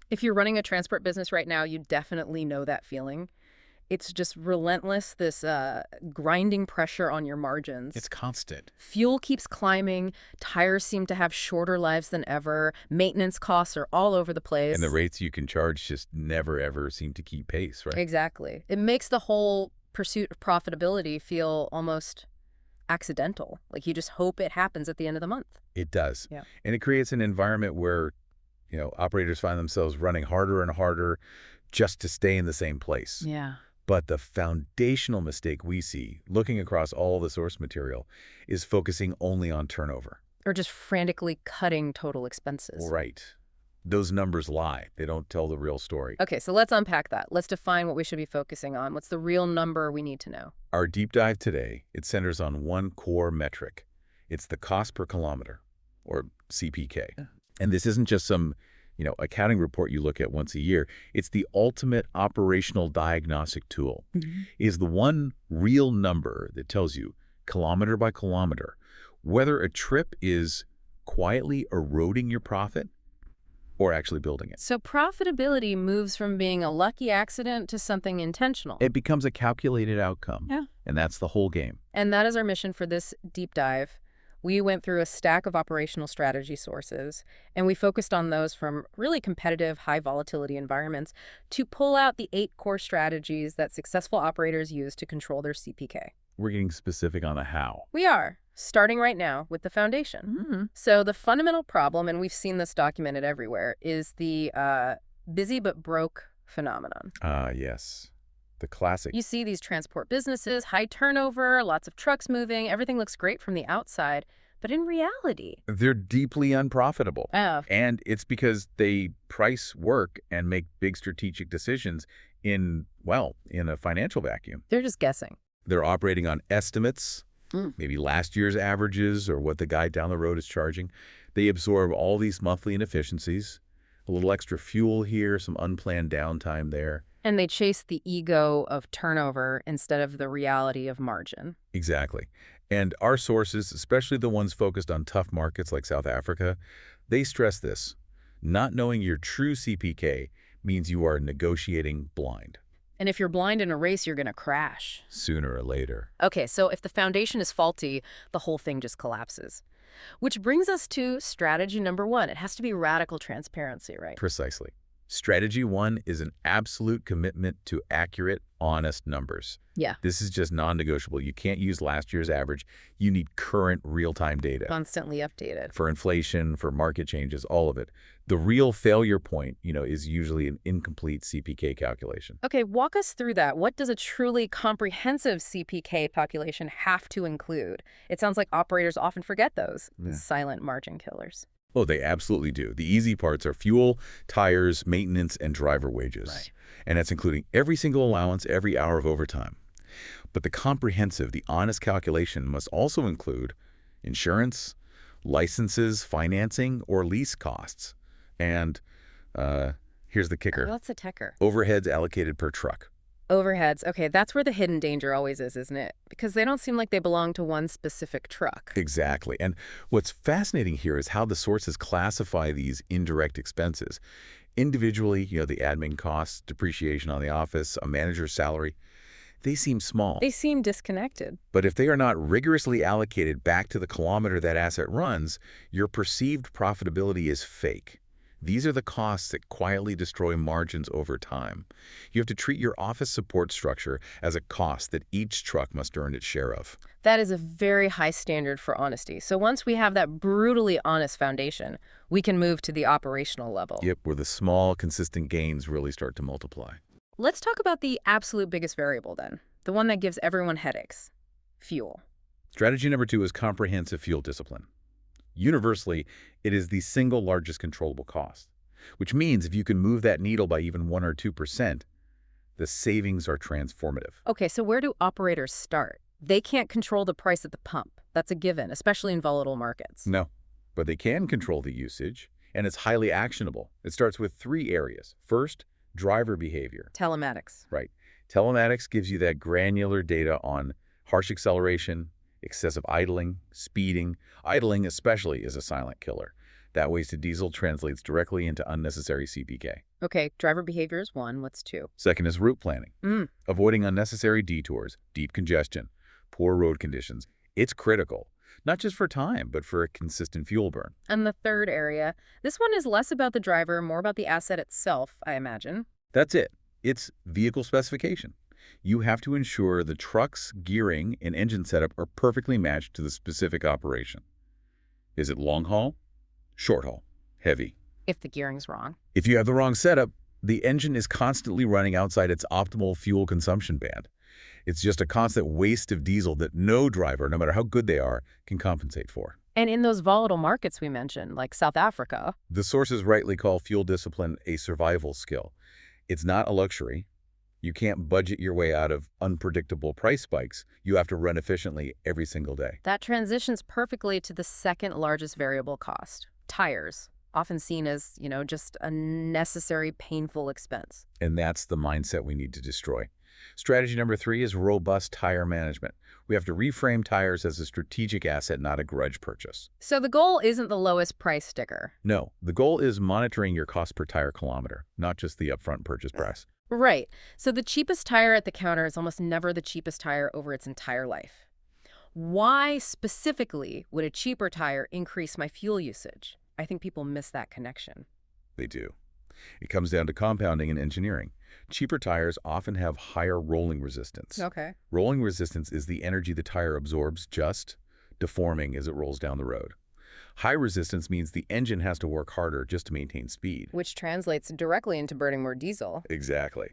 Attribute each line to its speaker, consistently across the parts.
Speaker 1: If you're running a transport business right now, you definitely know that feeling. It's just relentless, this grinding pressure on your margins.
Speaker 2: It's constant.
Speaker 1: Fuel keeps climbing, tires seem to have shorter lives than ever, maintenance costs are all over the
Speaker 2: And the
Speaker 1: place.
Speaker 2: rates you can charge just never, ever seem to keep pace, right?
Speaker 1: Exactly. It makes the whole pursuit of profitability feel almost accidental. Like you just hope it happens at the end of the month.
Speaker 2: It does.
Speaker 1: Yeah.
Speaker 2: And it creates an environment where, operators find themselves running harder and harder just to stay in the same place.
Speaker 1: Yeah.
Speaker 2: But the foundational mistake we see, looking across all the source material, is focusing only on turnover.
Speaker 1: Or just frantically cutting total expenses.
Speaker 2: Right. Those numbers lie. They don't tell the real story.
Speaker 1: Okay, so let's unpack that. Let's define what we should be focusing on. What's the real number we need to know?
Speaker 2: Our deep dive today, it centers on one core metric. It's the cost per kilometer, or CPK.
Speaker 1: Yeah.
Speaker 2: And this isn't just some, accounting report you look at once a year. It's the ultimate operational diagnostic tool. Is the one real number that tells you, kilometer by kilometer, whether a trip is quietly eroding your profit or actually building it.
Speaker 1: So profitability moves from being a lucky accident to something intentional.
Speaker 2: It becomes a calculated outcome.
Speaker 1: Yeah.
Speaker 2: And that's the whole game.
Speaker 1: And that is our mission for this deep dive. We went through a stack of operational strategy sources, and we focused on those from really competitive, high volatility environments to pull out the 8 core strategies that successful operators use to control their CPK.
Speaker 2: We're getting specific on the how.
Speaker 1: We are, starting right now with the foundation. So the fundamental problem, and we've seen this documented everywhere, is the busy but broke phenomenon.
Speaker 2: Yes. The classic.
Speaker 1: You see these transport businesses, high turnover, lots of trucks moving, everything looks great from the outside, but in reality...
Speaker 2: They're deeply unprofitable.
Speaker 1: Oh.
Speaker 2: And it's because they price work and make big strategic decisions in a financial vacuum.
Speaker 1: They're just guessing.
Speaker 2: They're operating on estimates, maybe last year's averages or what the guy down the road is charging. They absorb all these monthly inefficiencies, a little extra fuel here, some unplanned downtime there.
Speaker 1: And they chase the ego of turnover instead of the reality of margin.
Speaker 2: Exactly. And our sources, especially the ones focused on tough markets like South Africa, they stress this. Not knowing your true CPK means you are negotiating blind.
Speaker 1: And if you're blind in a race, you're going to crash.
Speaker 2: Sooner or later.
Speaker 1: Okay, so if the foundation is faulty, the whole thing just collapses. Which brings us to strategy number 1. It has to be radical transparency, right?
Speaker 2: Precisely. Strategy 1 is an absolute commitment to accurate, honest numbers.
Speaker 1: Yeah.
Speaker 2: This is just non-negotiable. You can't use last year's average. You need current real-time data.
Speaker 1: Constantly updated.
Speaker 2: For inflation, for market changes, all of it. The real failure point, is usually an incomplete CPK calculation.
Speaker 1: Okay, walk us through that. What does a truly comprehensive CPK calculation have to include? It sounds like operators often forget those silent margin killers.
Speaker 2: Oh, they absolutely do. The easy parts are fuel, tires, maintenance, and driver wages.
Speaker 1: Right.
Speaker 2: And that's including every single allowance, every hour of overtime. But the comprehensive, the honest calculation must also include insurance, licenses, financing, or lease costs. And here's the kicker.
Speaker 1: What's a techer?
Speaker 2: Overheads allocated per truck.
Speaker 1: Overheads. Okay, that's where the hidden danger always is, isn't it? Because they don't seem like they belong to one specific truck.
Speaker 2: Exactly. And what's fascinating here is how the sources classify these indirect expenses. Individually, the admin costs, depreciation on the office, a manager's salary, they seem small.
Speaker 1: They seem disconnected.
Speaker 2: But if they are not rigorously allocated back to the kilometer that asset runs, your perceived profitability is fake. These are the costs that quietly destroy margins over time. You have to treat your office support structure as a cost that each truck must earn its share of.
Speaker 1: That is a very high standard for honesty. So once we have that brutally honest foundation, we can move to the operational level.
Speaker 2: Yep, where the small, consistent gains really start to multiply.
Speaker 1: Let's talk about the absolute biggest variable then, the one that gives everyone headaches: fuel.
Speaker 2: Strategy number 2 is comprehensive fuel discipline. Universally, it is the single largest controllable cost, which means if you can move that needle by even 1 or 2%, the savings are transformative.
Speaker 1: Okay, so where do operators start? They can't control the price at the pump. That's a given, especially in volatile markets.
Speaker 2: No, but they can control the usage, and it's highly actionable. It starts with 3 areas. First, driver behavior.
Speaker 1: Telematics.
Speaker 2: Right. Telematics gives you that granular data on harsh acceleration, excessive idling, speeding. Idling especially is a silent killer. That wasted diesel translates directly into unnecessary CPK.
Speaker 1: Okay, driver behavior is one. What's two?
Speaker 2: Second is route planning.
Speaker 1: Mm.
Speaker 2: Avoiding unnecessary detours, deep congestion, poor road conditions. It's critical, not just for time, but for a consistent fuel burn.
Speaker 1: And the third area, this one is less about the driver, more about the asset itself, I imagine.
Speaker 2: That's it. It's vehicle specification. You have to ensure the truck's gearing and engine setup are perfectly matched to the specific operation. Is it long haul? Short haul? Heavy?
Speaker 1: If the gearing's wrong.
Speaker 2: If you have the wrong setup, the engine is constantly running outside its optimal fuel consumption band. It's just a constant waste of diesel that no driver, no matter how good they are, can compensate for.
Speaker 1: And in those volatile markets we mentioned, like South Africa.
Speaker 2: The sources rightly call fuel discipline a survival skill. It's not a luxury. You can't budget your way out of unpredictable price spikes. You have to run efficiently every single day.
Speaker 1: That transitions perfectly to the second largest variable cost, tires, often seen as, just a necessary, painful expense.
Speaker 2: And that's the mindset we need to destroy. Strategy number 3 is robust tire management. We have to reframe tires as a strategic asset, not a grudge purchase.
Speaker 1: So the goal isn't the lowest price sticker.
Speaker 2: No, the goal is monitoring your cost per tire kilometer, not just the upfront purchase price.
Speaker 1: Right. So the cheapest tire at the counter is almost never the cheapest tire over its entire life. Why specifically would a cheaper tire increase my fuel usage? I think people miss that connection.
Speaker 2: They do. It comes down to compounding and engineering. Cheaper tires often have higher rolling resistance.
Speaker 1: Okay.
Speaker 2: Rolling resistance is the energy the tire absorbs, just deforming as it rolls down the road. High resistance means the engine has to work harder just to maintain speed.
Speaker 1: Which translates directly into burning more diesel.
Speaker 2: Exactly.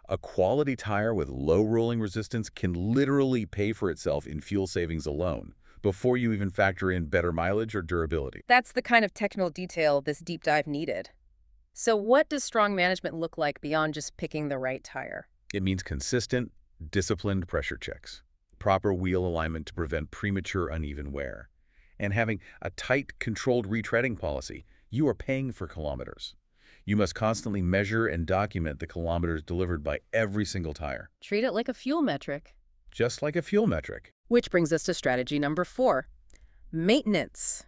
Speaker 2: A quality tire with low rolling resistance can literally pay for itself in fuel savings alone, before you even factor in better mileage or durability.
Speaker 1: That's the kind of technical detail this deep dive needed. So what does strong management look like beyond just picking the right tire?
Speaker 2: It means consistent, disciplined pressure checks, proper wheel alignment to prevent premature uneven wear, and having a tight, controlled retreading policy. You are paying for kilometers. You must constantly measure and document the kilometers delivered by every single tire.
Speaker 1: Treat it like a fuel metric.
Speaker 2: Just like a fuel metric.
Speaker 1: Which brings us to strategy number 4, maintenance.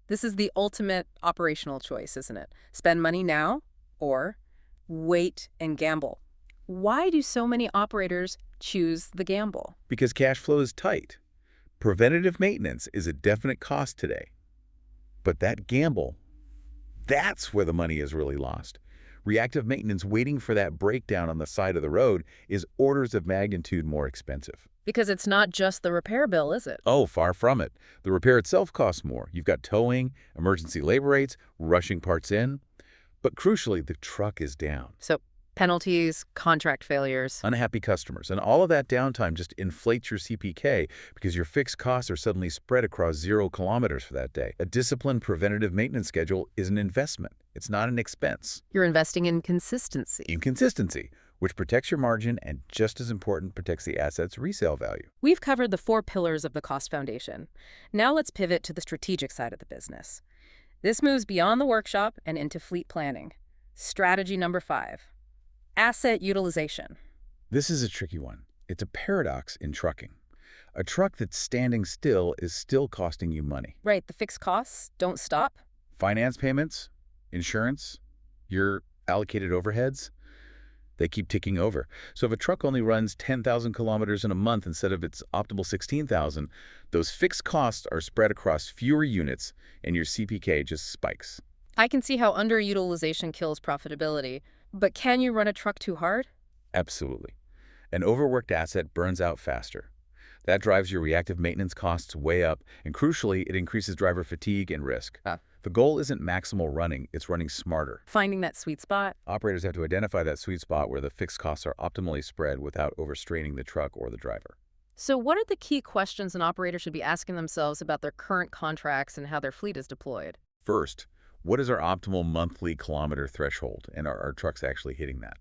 Speaker 1: This is the ultimate operational choice, isn't it? Spend money now or wait and gamble. Why do so many operators choose the gamble?
Speaker 2: Because cash flow is tight. Preventative maintenance is a definite cost today. But that gamble, that's where the money is really lost. Reactive maintenance, waiting for that breakdown on the side of the road, is orders of magnitude more expensive.
Speaker 1: Because it's not just the repair bill, is it?
Speaker 2: Oh, far from it. The repair itself costs more. You've got towing, emergency labor rates, rushing parts in. But crucially, the truck is down.
Speaker 1: So penalties, contract failures.
Speaker 2: Unhappy customers. And all of that downtime just inflates your CPK because your fixed costs are suddenly spread across 0 kilometers for that day. A disciplined preventative maintenance schedule is an investment. It's not an expense.
Speaker 1: You're investing in consistency.
Speaker 2: In consistency, which protects your margin and, just as important, protects the asset's resale value.
Speaker 1: We've covered the 4 pillars of the cost foundation. Now let's pivot to the strategic side of the business. This moves beyond the workshop and into fleet planning. Strategy number 5, asset utilization.
Speaker 2: This is a tricky one. It's a paradox in trucking. A truck that's standing still is still costing you money.
Speaker 1: Right, the fixed costs don't stop.
Speaker 2: Finance payments, insurance, your allocated overheads, they keep ticking over. So if a truck only runs 10,000 kilometers in a month instead of its optimal 16,000, those fixed costs are spread across fewer units and your CPK just spikes.
Speaker 1: I can see how underutilization kills profitability, but can you run a truck too hard?
Speaker 2: Absolutely. An overworked asset burns out faster. That drives your reactive maintenance costs way up, and crucially, it increases driver fatigue and risk. The goal isn't maximal running, it's running smarter.
Speaker 1: Finding that sweet spot.
Speaker 2: Operators have to identify that sweet spot where the fixed costs are optimally spread without overstraining the truck or the driver.
Speaker 1: So what are the key questions an operator should be asking themselves about their current contracts and how their fleet is deployed?
Speaker 2: First, what is our optimal monthly kilometer threshold, and are our trucks actually hitting that?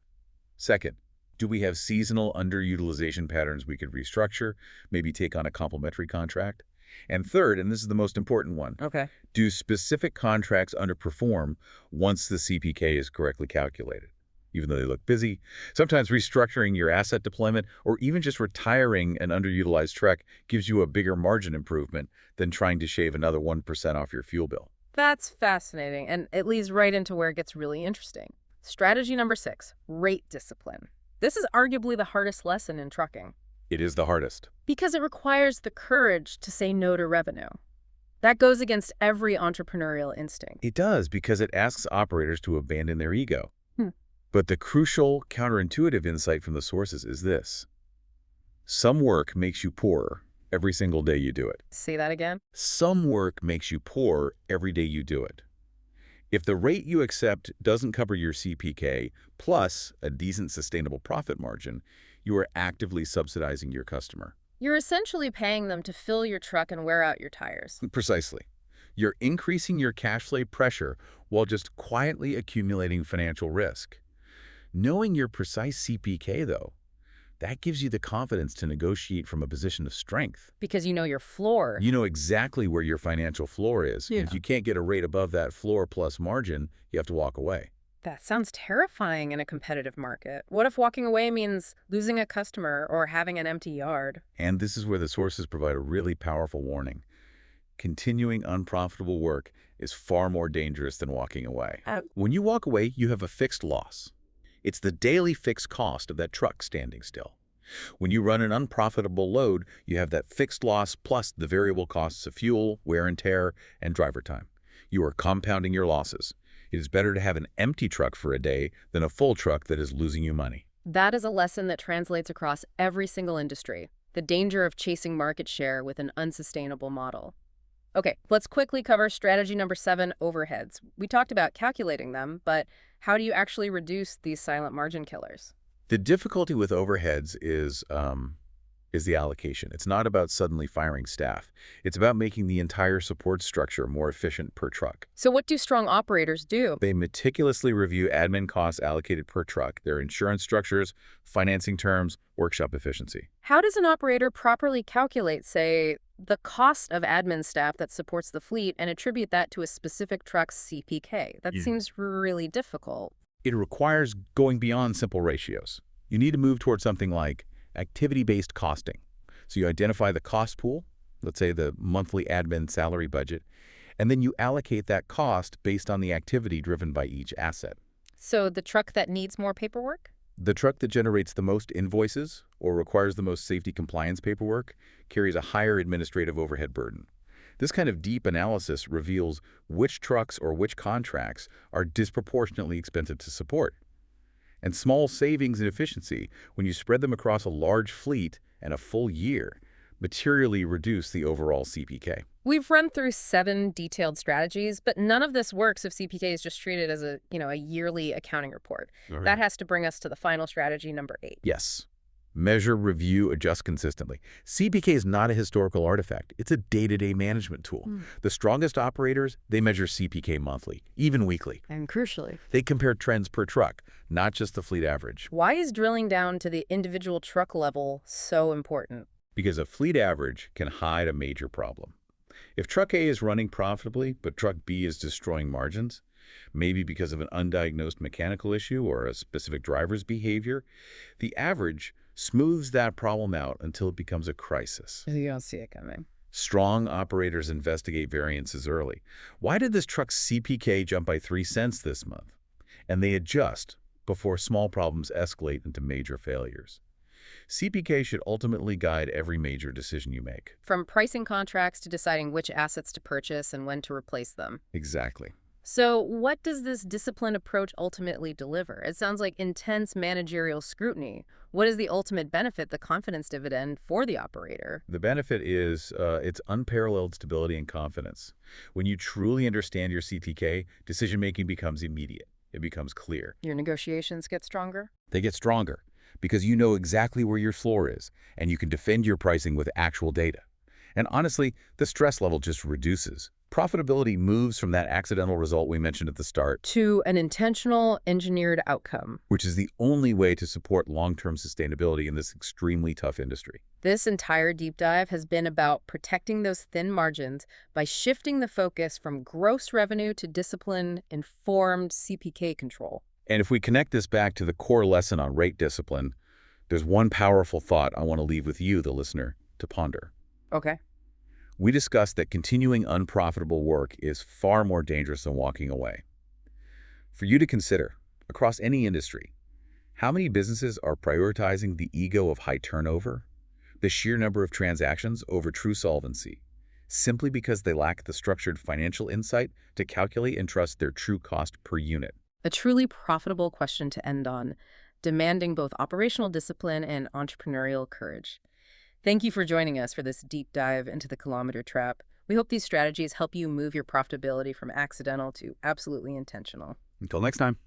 Speaker 2: Second, do we have seasonal underutilization patterns we could restructure, maybe take on a complementary contract? And third, and this is the most important one,
Speaker 1: Okay.
Speaker 2: do specific contracts underperform once the CPK is correctly calculated? Even though they look busy, sometimes restructuring your asset deployment or even just retiring an underutilized truck gives you a bigger margin improvement than trying to shave another 1% off your fuel bill.
Speaker 1: That's fascinating, and it leads right into where it gets really interesting. Strategy number 6, rate discipline. This is arguably the hardest lesson in trucking
Speaker 2: It is the hardest.
Speaker 1: because it requires the courage to say no to revenue. That goes against every entrepreneurial instinct.
Speaker 2: It does because it asks operators to abandon their ego.
Speaker 1: Hmm.
Speaker 2: But the crucial, counterintuitive insight from the sources is this. Some work makes you poorer every single day you do it.
Speaker 1: Say that again?
Speaker 2: Some work makes you poor every day you do it. If the rate you accept doesn't cover your CPK plus a decent sustainable profit margin, you are actively subsidizing your customer.
Speaker 1: You're essentially paying them to fill your truck and wear out your tires.
Speaker 2: Precisely. You're increasing your cash flow pressure while just quietly accumulating financial risk. Knowing your precise CPK, though, that gives you the confidence to negotiate from a position of strength.
Speaker 1: Because you know your floor.
Speaker 2: You know exactly where your financial floor is.
Speaker 1: Yeah.
Speaker 2: If you can't get a rate above that floor plus margin, you have to walk away.
Speaker 1: That sounds terrifying in a competitive market. What if walking away means losing a customer or having an empty yard?
Speaker 2: And this is where the sources provide a really powerful warning. Continuing unprofitable work is far more dangerous than walking away. When you walk away, you have a fixed loss. It's the daily fixed cost of that truck standing still. When you run an unprofitable load, you have that fixed loss plus the variable costs of fuel, wear and tear, and driver time. You are compounding your losses. It is better to have an empty truck for a day than a full truck that is losing you money.
Speaker 1: That is a lesson that translates across every single industry. The danger of chasing market share with an unsustainable model. Okay, let's quickly cover strategy number 7, overheads. We talked about calculating them, but how do you actually reduce these silent margin killers?
Speaker 2: The difficulty with overheads is the allocation. It's not about suddenly firing staff. It's about making the entire support structure more efficient per truck.
Speaker 1: So what do strong operators do?
Speaker 2: They meticulously review admin costs allocated per truck, their insurance structures, financing terms, workshop efficiency.
Speaker 1: How does an operator properly calculate, say, the cost of admin staff that supports the fleet and attribute that to a specific truck's CPK? That seems really difficult.
Speaker 2: It requires going beyond simple ratios. You need to move towards something like activity-based costing. So you identify the cost pool, let's say the monthly admin salary budget, and then you allocate that cost based on the activity driven by each asset.
Speaker 1: So the truck that needs more paperwork?
Speaker 2: The truck that generates the most invoices or requires the most safety compliance paperwork carries a higher administrative overhead burden. This kind of deep analysis reveals which trucks or which contracts are disproportionately expensive to support. And small savings in efficiency, when you spread them across a large fleet and a full year, materially reduce the overall CPK.
Speaker 1: We've run through 7 detailed strategies, but none of this works if CPK is just treated as a yearly accounting report.
Speaker 2: All right.
Speaker 1: That has to bring us to the final strategy, number 8.
Speaker 2: Yes. Measure, review, adjust consistently. CPK is not a historical artifact. It's a day-to-day management tool. The strongest operators, they measure CPK monthly, even weekly.
Speaker 1: And crucially,
Speaker 2: They compare trends per truck, not just the fleet average.
Speaker 1: why is drilling down to the individual truck level so important?
Speaker 2: Because a fleet average can hide a major problem. If truck A is running profitably, but truck B is destroying margins, maybe because of an undiagnosed mechanical issue or a specific driver's behavior, the average smooths that problem out until it becomes a crisis.
Speaker 1: You don't see it coming.
Speaker 2: Strong operators investigate variances early. Why did this truck's CPK jump by 3 cents this month? And they adjust before small problems escalate into major failures. CPK should ultimately guide every major decision you make.
Speaker 1: From pricing contracts to deciding which assets to purchase and when to replace them.
Speaker 2: Exactly.
Speaker 1: So what does this disciplined approach ultimately deliver? It sounds like intense managerial scrutiny. What is the ultimate benefit, the confidence dividend for the operator?
Speaker 2: The benefit is its unparalleled stability and confidence. When you truly understand your CTK, decision-making becomes immediate. It becomes clear.
Speaker 1: Your negotiations get stronger?
Speaker 2: They get stronger because you know exactly where your floor is, and you can defend your pricing with actual data. And honestly, the stress level just reduces. Profitability moves from that accidental result we mentioned at the start
Speaker 1: To an intentional, engineered outcome.
Speaker 2: which is the only way to support long-term sustainability in this extremely tough industry.
Speaker 1: This entire deep dive has been about protecting those thin margins by shifting the focus from gross revenue to discipline-informed CPK control.
Speaker 2: And if we connect this back to the core lesson on rate discipline, there's one powerful thought I want to leave with you, the listener, to ponder.
Speaker 1: Okay.
Speaker 2: We discussed that continuing unprofitable work is far more dangerous than walking away. For you to consider, across any industry, how many businesses are prioritizing the ego of high turnover, the sheer number of transactions over true solvency, simply because they lack the structured financial insight to calculate and trust their true cost per unit?
Speaker 1: A truly profitable question to end on, demanding both operational discipline and entrepreneurial courage. Thank you for joining us for this deep dive into the kilometer trap. We hope these strategies help you move your profitability from accidental to absolutely intentional.
Speaker 2: Until next time.